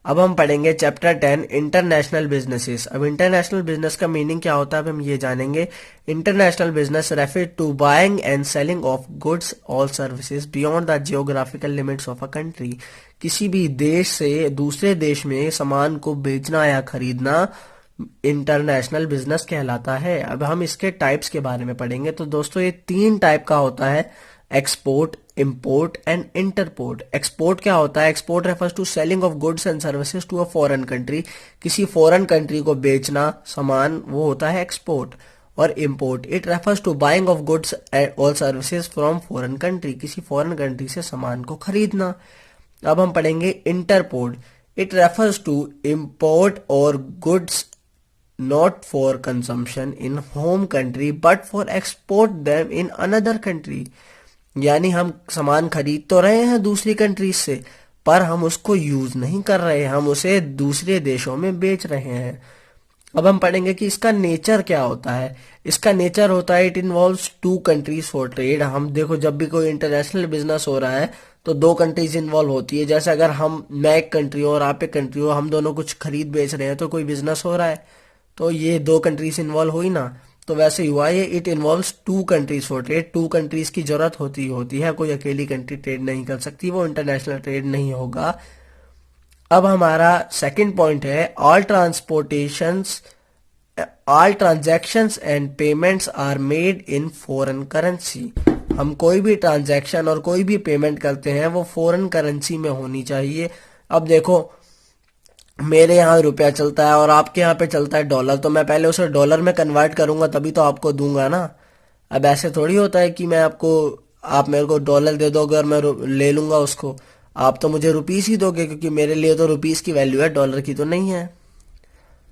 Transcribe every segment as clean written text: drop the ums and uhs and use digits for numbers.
अब हम पढ़ेंगे चैप्टर 10 इंटरनेशनल बिजनेसेस। अब इंटरनेशनल बिजनेस का मीनिंग क्या होता है अब हम ये जानेंगे। International business refer to buying and selling of goods और services beyond the geographical limits of a country. किसी भी देश से दूसरे देश में सामान को बेचना या खरीदना इंटरनेशनल बिजनेस कहलाता है। अब हम इसके टाइप्स के बारे में पढ़ेंगे। तो दोस्तों ये 3 टाइप का होता है, export, import and interport. Export क्या होता है? Export refers to selling of goods and services to a foreign country. किसी फॉरेन कंट्री को बेचना सामान, वो होता है एक्सपोर्ट। और import, it refers to buying of goods और सर्विसेज फ्रॉम फॉरेन कंट्री। किसी फॉरेन कंट्री से सामान को खरीदना। अब हम पढ़ेंगे interport. It refers to import और goods not for consumption in home country but for export them in another country। यानी हम सामान खरीद तो रहे हैं दूसरी कंट्री से, पर हम उसको यूज नहीं कर रहे, हम उसे दूसरे देशों में बेच रहे हैं। अब हम पढ़ेंगे कि इसका नेचर क्या होता है। इसका नेचर होता है, it involves 2 countries for trade. हम देखो जब भी कोई इंटरनेशनल बिजनेस हो रहा है तो 2 कंट्रीज इन्वॉल्व होती है। जैसे अगर मैं एक कंट्री हूँ और आप एक कंट्री हो, हम दोनों कुछ खरीद बेच रहे हैं तो कोई बिजनेस हो रहा है, तो ये 2 कंट्रीज इन्वॉल्व हुई ना। तो वैसे ही हुआ ये, it involves 2 countries for trade. 2 countries की जरूरत होती है, कोई अकेली कंट्री ट्रेड नहीं कर सकती, वो इंटरनेशनल ट्रेड नहीं होगा। अब हमारा सेकंड पॉइंट है, all transactions and payments are made in foreign currency. हम कोई भी ट्रांजैक्शन और कोई भी पेमेंट करते हैं वो फॉरेन करेंसी में होनी चाहिए। अब देखो मेरे यहाँ रुपया चलता है और आपके यहाँ पे चलता है डॉलर, तो मैं पहले उसे डॉलर में कन्वर्ट करूंगा तभी तो आपको दूंगा ना। अब ऐसे थोड़ी होता है कि आप मेरे को डॉलर दे दोगे और मैं ले लूंगा उसको। आप तो मुझे रुपीस ही दोगे, क्योंकि मेरे लिए तो रुपीस की वैल्यू है, डॉलर की तो नहीं है।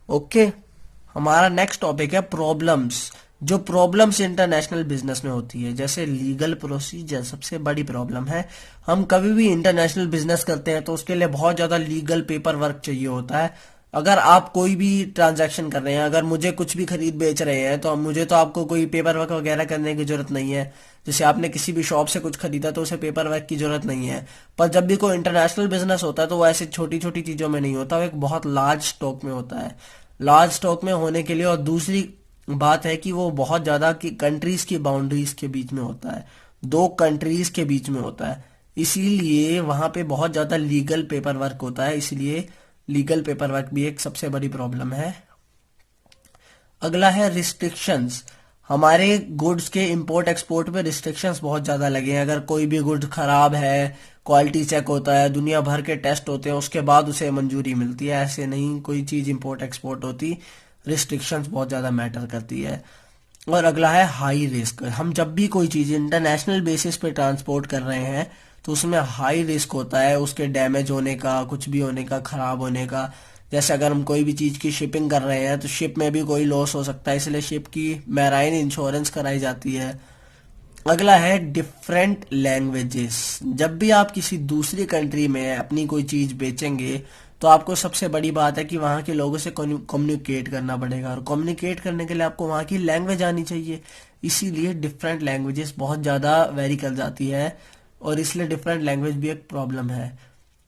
ओके, हमारा नेक्स्ट टॉपिक है प्रॉब्लम्स। जो प्रॉब्लम्स इंटरनेशनल बिजनेस में होती है, जैसे लीगल प्रोसीजर सबसे बड़ी प्रॉब्लम है। हम कभी भी इंटरनेशनल बिजनेस करते हैं तो उसके लिए बहुत ज्यादा लीगल पेपर वर्क चाहिए होता है। अगर आप कोई भी ट्रांजैक्शन कर रहे हैं, अगर मुझे कुछ भी खरीद बेच रहे हैं, तो मुझे तो आपको कोई पेपर वर्क वगैरह करने की जरूरत नहीं है। जैसे आपने किसी भी शॉप से कुछ खरीदा तो उसे पेपर वर्क की जरूरत नहीं है। पर जब भी कोई इंटरनेशनल बिजनेस होता है तो वो ऐसे छोटी छोटी चीजों में नहीं होता, वो एक बहुत लार्ज स्टॉक में होता है। लार्ज स्टॉक में होने के लिए, और दूसरी बात है कि वो बहुत ज्यादा की कंट्रीज की बाउंड्रीज के बीच में होता है, 2 कंट्रीज के बीच में होता है, इसीलिए वहां पे बहुत ज्यादा लीगल पेपर वर्क होता है। इसलिए लीगल पेपर वर्क भी एक सबसे बड़ी प्रॉब्लम है। अगला है रिस्ट्रिक्शंस। हमारे गुड्स के इंपोर्ट एक्सपोर्ट में रिस्ट्रिक्शंस बहुत ज्यादा लगे हैं। अगर कोई भी गुड खराब है, क्वालिटी चेक होता है, दुनिया भर के टेस्ट होते हैं, उसके बाद उसे मंजूरी मिलती है। ऐसे नहीं कोई चीज इंपोर्ट एक्सपोर्ट होती, रिस्ट्रिक्शंस बहुत ज्यादा मैटर करती है। और अगला है हाई रिस्क। हम जब भी कोई चीज इंटरनेशनल बेसिस पे ट्रांसपोर्ट कर रहे हैं तो उसमें हाई रिस्क होता है, उसके डैमेज होने का, कुछ भी होने का, खराब होने का। जैसे अगर हम कोई भी चीज की शिपिंग कर रहे हैं तो शिप में भी कोई लॉस हो सकता है, इसलिए शिप की मैराइन इंश्योरेंस कराई जाती है। अगला है डिफरेंट लैंग्वेजेस। जब भी आप किसी दूसरी कंट्री में अपनी कोई चीज बेचेंगे तो आपको सबसे बड़ी बात है कि वहां के लोगों से कम्युनिकेट करना पड़ेगा, और कम्युनिकेट करने के लिए आपको वहां की लैंग्वेज आनी चाहिए। इसीलिए डिफरेंट लैंग्वेजेस बहुत ज्यादा वेरी कर जाती है, और इसलिए डिफरेंट लैंग्वेज भी एक प्रॉब्लम है।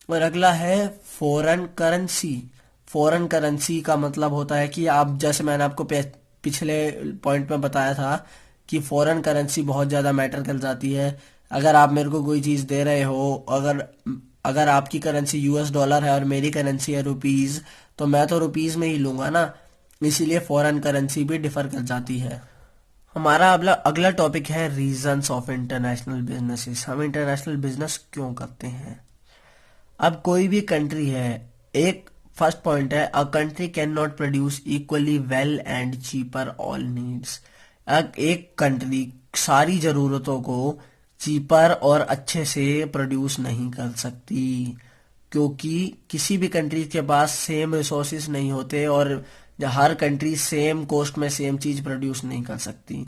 और अगला है फॉरेन करेंसी। फॉरेन करेंसी का मतलब होता है कि आप, जैसे मैंने आपको पिछले पॉइंट में बताया था कि फॉरेन करेंसी बहुत ज्यादा मैटर कर जाती है। अगर आप मेरे को कोई चीज दे रहे हो, अगर आपकी करेंसी यूएस डॉलर है और मेरी करेंसी है रुपीज, तो मैं तो रुपीज में ही लूंगा ना। इसीलिए फॉरेन करेंसी भी डिफर कर जाती है। हमारा अगला टॉपिक है रीजंस ऑफ इंटरनेशनल बिजनेसेस। हम इंटरनेशनल बिजनेस क्यों करते हैं। अब कोई भी कंट्री है, एक फर्स्ट पॉइंट है, a country can not produce equally well and cheaper all needs. एक कंट्री सारी जरूरतों को चीपर और अच्छे से प्रोड्यूस नहीं कर सकती, क्योंकि किसी भी कंट्री के पास सेम रिसोर्सेज नहीं होते, और हर कंट्री सेम कॉस्ट में सेम चीज प्रोड्यूस नहीं कर सकती।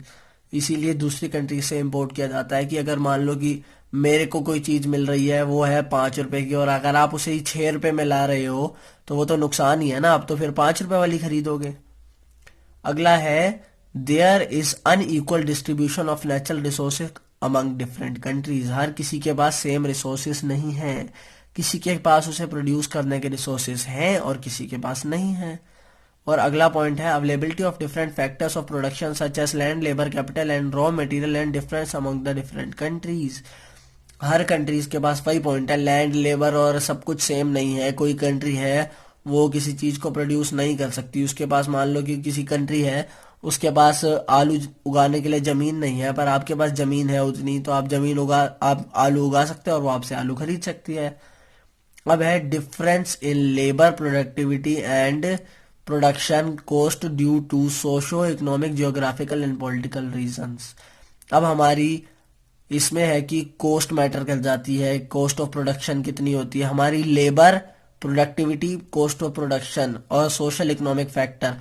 इसीलिए दूसरी कंट्री से इंपोर्ट किया जाता है। कि अगर मान लो कि मेरे को कोई चीज मिल रही है, वो है 5 रुपए की, और अगर आप उसे ही 6 रुपए में ला रहे हो तो वो तो नुकसान ही है ना, आप तो फिर 5 रुपए वाली खरीदोगे। अगला है there is unequal distribution of natural resources among different countries. हर किसी के पास सेम रिसोर्सेज नहीं है। किसी के पास उसे प्रोड्यूस करने के रिसोर्सेज हैं और किसी के पास नहीं है। और अगला पॉइंट है availability of different factors of production such as land, labour, capital and raw material and difference among the different countries. हर कंट्रीज के पास वही पॉइंट है, लैंड, लेबर और सब कुछ सेम नहीं है। कोई कंट्री है वो किसी चीज को प्रोड्यूस नहीं कर सकती, उसके पास मान लो कि किसी कंट्री है उसके पास आलू उगाने के लिए जमीन नहीं है, पर आपके पास जमीन है उतनी, तो आप आलू उगा सकते हैं और वो आपसे आलू खरीद सकती है। अब है difference in labour productivity and production cost due to socio economic, geographical and political reasons. अब हमारी इसमें है कि कॉस्ट मैटर कर जाती है, कॉस्ट ऑफ प्रोडक्शन कितनी होती है, हमारी labour productivity, cost of production और सोशल इकोनॉमिक फैक्टर।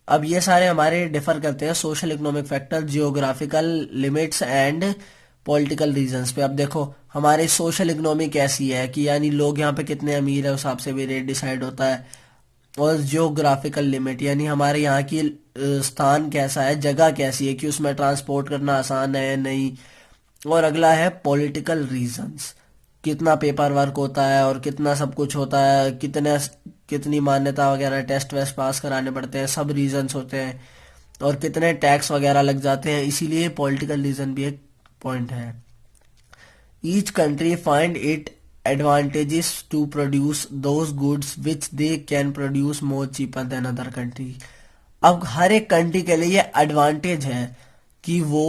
अब ये सारे हमारे डिफर करते हैं social economic factor, geographical limits and political reasons पे। अब देखो हमारी सोशल इकोनॉमी कैसी है कि यानी लोग यहाँ पे कितने अमीर है उस हिसाब से भी रेट डिसाइड होता है। और जियोग्राफिकल लिमिट यानी हमारे यहाँ की स्थान कैसा है, जगह कैसी है कि उसमें ट्रांसपोर्ट करना आसान है नहीं। और अगला है पॉलिटिकल रीजंस, कितना पेपर वर्क होता है और कितना सब कुछ होता है, कितनी मान्यता वगैरह, टेस्ट वेस्ट पास कराने पड़ते हैं, सब रीजंस होते हैं। और कितने टैक्स वगैरह लग जाते हैं, इसीलिए पॉलिटिकल रीजन भी एक पॉइंट है। Each country find it advantages to produce those goods which they can produce more cheaper than other country। अब हर एक कंट्री के लिए ये एडवांटेज है कि वो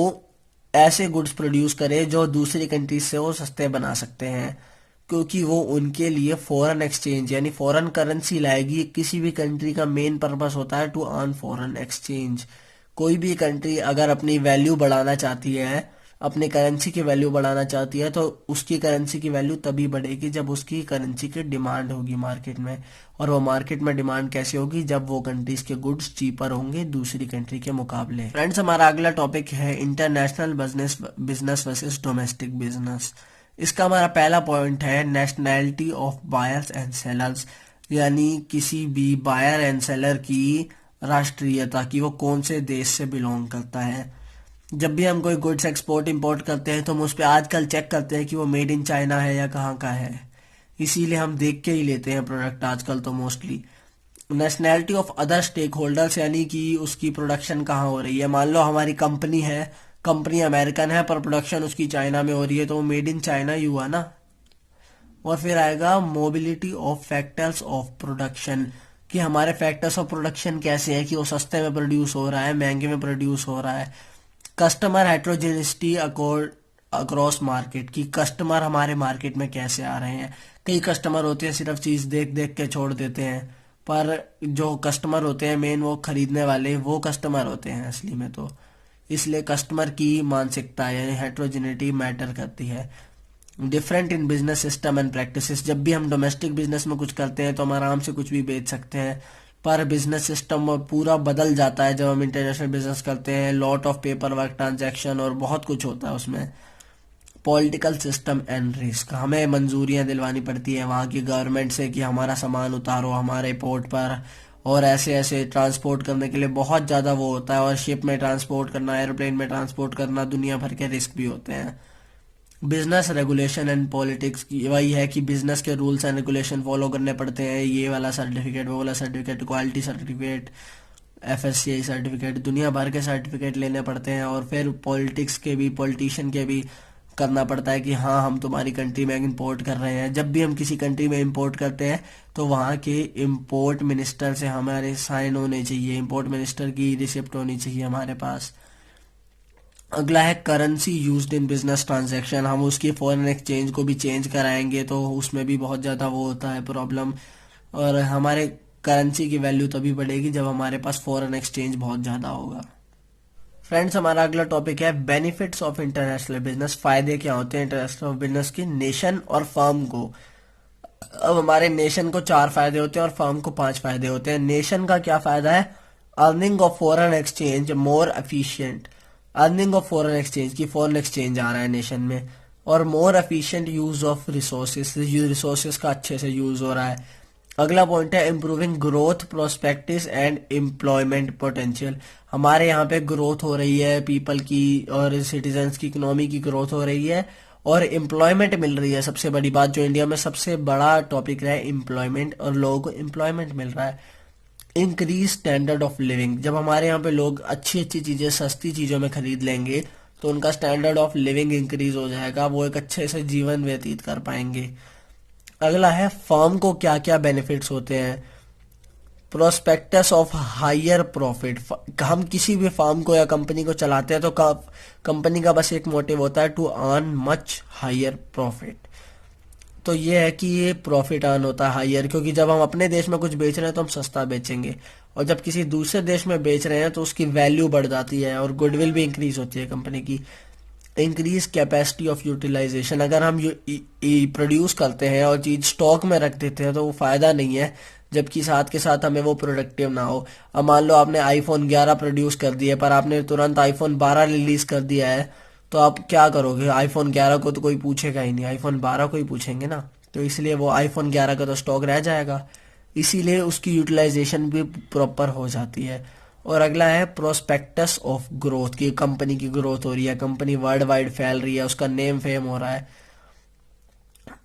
ऐसे गुड्स प्रोड्यूस करे जो दूसरी कंट्री से वो सस्ते बना सकते हैं, क्योंकि वो उनके लिए फॉरेन एक्सचेंज यानी फॉरेन करेंसी लाएगी। किसी भी कंट्री का मेन पर्पस होता है टू अर्न फॉरेन एक्सचेंज। कोई भी कंट्री अगर अपनी वैल्यू बढ़ाना चाहती है, अपनी करेंसी की वैल्यू बढ़ाना चाहती है, तो उसकी करेंसी की वैल्यू तभी बढ़ेगी जब उसकी करेंसी की डिमांड होगी मार्केट में। और वो मार्केट में डिमांड कैसे होगी, जब वो कंट्रीज के गुड्स चीपर होंगे दूसरी कंट्री के मुकाबले। फ्रेंड्स, हमारा अगला टॉपिक है international business versus domestic business. इसका हमारा पहला पॉइंट है nationality of buyers and sellers, यानी किसी भी बायर एंड सेलर की राष्ट्रीयता, की वो कौन से देश से बिलोंग करता है। जब भी हम कोई गुड्स एक्सपोर्ट इंपोर्ट करते हैं तो हम उस पर आजकल चेक करते हैं कि वो मेड इन चाइना है या कहाँ का है, इसीलिए हम देख के ही लेते हैं प्रोडक्ट आजकल तो mostly. Nationality of other stakeholders, यानी कि उसकी प्रोडक्शन कहाँ हो रही है। मान लो हमारी कंपनी है, कंपनी अमेरिकन है पर प्रोडक्शन उसकी चाइना में हो रही है, तो वो मेड इन चाइना ही हुआ ना। और फिर आएगा mobility of factors of production, कि हमारे फैक्टर्स ऑफ प्रोडक्शन कैसे है, कि वो सस्ते में प्रोड्यूस हो रहा है, महंगे में प्रोड्यूस हो रहा है। कस्टमर हेट्रोजेनिसिटी अक्रॉस मार्केट, की कस्टमर हमारे मार्केट में कैसे आ रहे हैं। कई कस्टमर होते हैं सिर्फ चीज देख देख के छोड़ देते हैं, पर जो कस्टमर होते हैं मेन वो खरीदने वाले वो कस्टमर होते हैं असली में। तो इसलिए कस्टमर की मानसिकता यानी हेट्रोजेनिटी मैटर करती है। Different in business system and practices, जब भी हम डोमेस्टिक बिजनेस में कुछ करते हैं तो हम आराम से कुछ भी बेच सकते हैं, पर बिजनेस सिस्टम पूरा बदल जाता है जब हम इंटरनेशनल बिजनेस करते हैं। Lot of paper work, transaction और बहुत कुछ होता है उसमें। पॉलिटिकल सिस्टम एंड रिस्क, हमें मंजूरियां दिलवानी पड़ती है वहाँ की गवर्नमेंट से कि हमारा सामान उतारो हमारे पोर्ट पर, और ऐसे ऐसे ट्रांसपोर्ट करने के लिए बहुत ज़्यादा वो होता है। और शिप में ट्रांसपोर्ट करना, एरोप्लेन में ट्रांसपोर्ट करना, दुनिया भर के रिस्क भी होते हैं। बिजनेस रेगुलेशन एंड पॉलिटिक्स, वही है कि बिजनेस के रूल्स एंड रेगुलेशन फॉलो करने पड़ते हैं। ये वाला सर्टिफिकेट, वो वाला certificate, quality certificate, FSCI certificate, दुनिया भर के सर्टिफिकेट लेने पड़ते हैं। और फिर पॉलिटिक्स के भी, पॉलिटिशियन के भी करना पड़ता है कि हाँ हम तुम्हारी कंट्री में इंपोर्ट कर रहे हैं। जब भी हम किसी कंट्री में इंपोर्ट करते हैं तो वहाँ के इंपोर्ट मिनिस्टर से हमारे साइन होने चाहिए, इंपोर्ट मिनिस्टर की रिसिप्ट होनी चाहिए हमारे पास। अगला है currency used in business transaction, हम उसकी फॉरेन एक्सचेंज को भी चेंज कराएंगे तो उसमें भी बहुत ज़्यादा वो होता है प्रॉब्लम। और हमारे करेंसी की वैल्यू तभी बढ़ेगी जब हमारे पास फॉरेन एक्सचेंज बहुत ज़्यादा होगा। फ्रेंड्स, हमारा अगला टॉपिक है बेनिफिट्स ऑफ इंटरनेशनल बिजनेस, फायदे क्या होते हैं इंटरनेशनल बिजनेस के नेशन और फर्म को। अब हमारे नेशन को 4 फायदे होते हैं और फर्म को 5 फायदे होते हैं। नेशन का क्या फायदा है, earning of foreign exchange more efficient, earning of foreign exchange की फॉरेन एक्सचेंज आ रहा है नेशन में। और more efficient use of resources, resources का अच्छे से यूज हो रहा है। अगला पॉइंट है improving growth prospectus and employment potential, हमारे यहाँ पे ग्रोथ हो रही है पीपल की और सिटीजन्स की, इकोनॉमी की ग्रोथ हो रही है और एम्प्लॉयमेंट मिल रही है। सबसे बड़ी बात जो इंडिया में सबसे बड़ा टॉपिक रहा है एम्प्लॉयमेंट, और लोगों को एम्प्लॉयमेंट मिल रहा है। इंक्रीज स्टैंडर्ड ऑफ लिविंग, जब हमारे यहाँ पे लोग अच्छी अच्छी चीजें सस्ती चीजों में खरीद लेंगे तो उनका स्टैंडर्ड ऑफ लिविंग इंक्रीज हो जाएगा, वो एक अच्छे से जीवन व्यतीत कर पाएंगे। अगला है फर्म को क्या क्या बेनिफिट्स होते हैं। प्रोस्पेक्टस ऑफ हायर प्रॉफिट, हम किसी भी फर्म को या कंपनी को चलाते हैं तो कंपनी का बस एक मोटिव होता है to earn much higher profit. तो ये है कि ये प्रॉफिट अर्न होता है हायर, क्योंकि जब हम अपने देश में कुछ बेच रहे हैं तो हम सस्ता बेचेंगे, और जब किसी दूसरे देश में बेच रहे हैं तो उसकी वैल्यू बढ़ जाती है और गुडविल भी इंक्रीज होती है कंपनी की। इंक्रीज कैपेसिटी ऑफ यूटिलाइजेशन, अगर हम प्रोड्यूस करते हैं और चीज स्टॉक में रख देते हैं तो वो फायदा नहीं है, जबकि साथ के साथ हमें वो प्रोडक्टिव ना हो। अब मान लो आपने आईफोन 11 प्रोड्यूस कर दिया पर आपने तुरंत आईफोन 12 रिलीज कर दिया है, तो आप क्या करोगे? आईफोन 11 को तो कोई पूछेगा ही नहीं, आईफोन 12 को ही पूछेंगे ना। तो इसलिए वो आईफोन 11 का तो स्टॉक रह जाएगा, इसीलिए उसकी यूटिलाइजेशन भी प्रॉपर हो जाती है। और अगला है प्रोस्पेक्टस ऑफ ग्रोथ, की कंपनी की ग्रोथ हो रही है, कंपनी वर्ल्ड वाइड फैल रही है, उसका नेम फेम हो रहा है।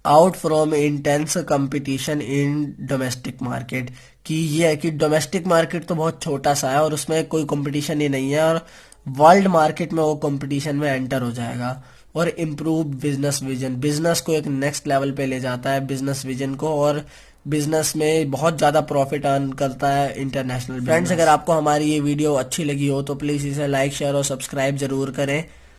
Out from intense competition in domestic market, कि ये है कि डोमेस्टिक मार्केट तो बहुत छोटा सा है और उसमें कोई कंपटीशन ही नहीं है, और वर्ल्ड मार्केट में वो कंपटीशन में एंटर हो जाएगा। और इम्प्रूव बिजनेस विजन, बिजनेस को एक नेक्स्ट लेवल पे ले जाता है बिजनेस विजन को, और बिजनेस में बहुत ज्यादा प्रॉफिट अर्न करता है इंटरनेशनल। फ्रेंड्स, अगर आपको हमारी ये वीडियो अच्छी लगी हो तो प्लीज इसे लाइक शेयर और सब्सक्राइब जरूर करें।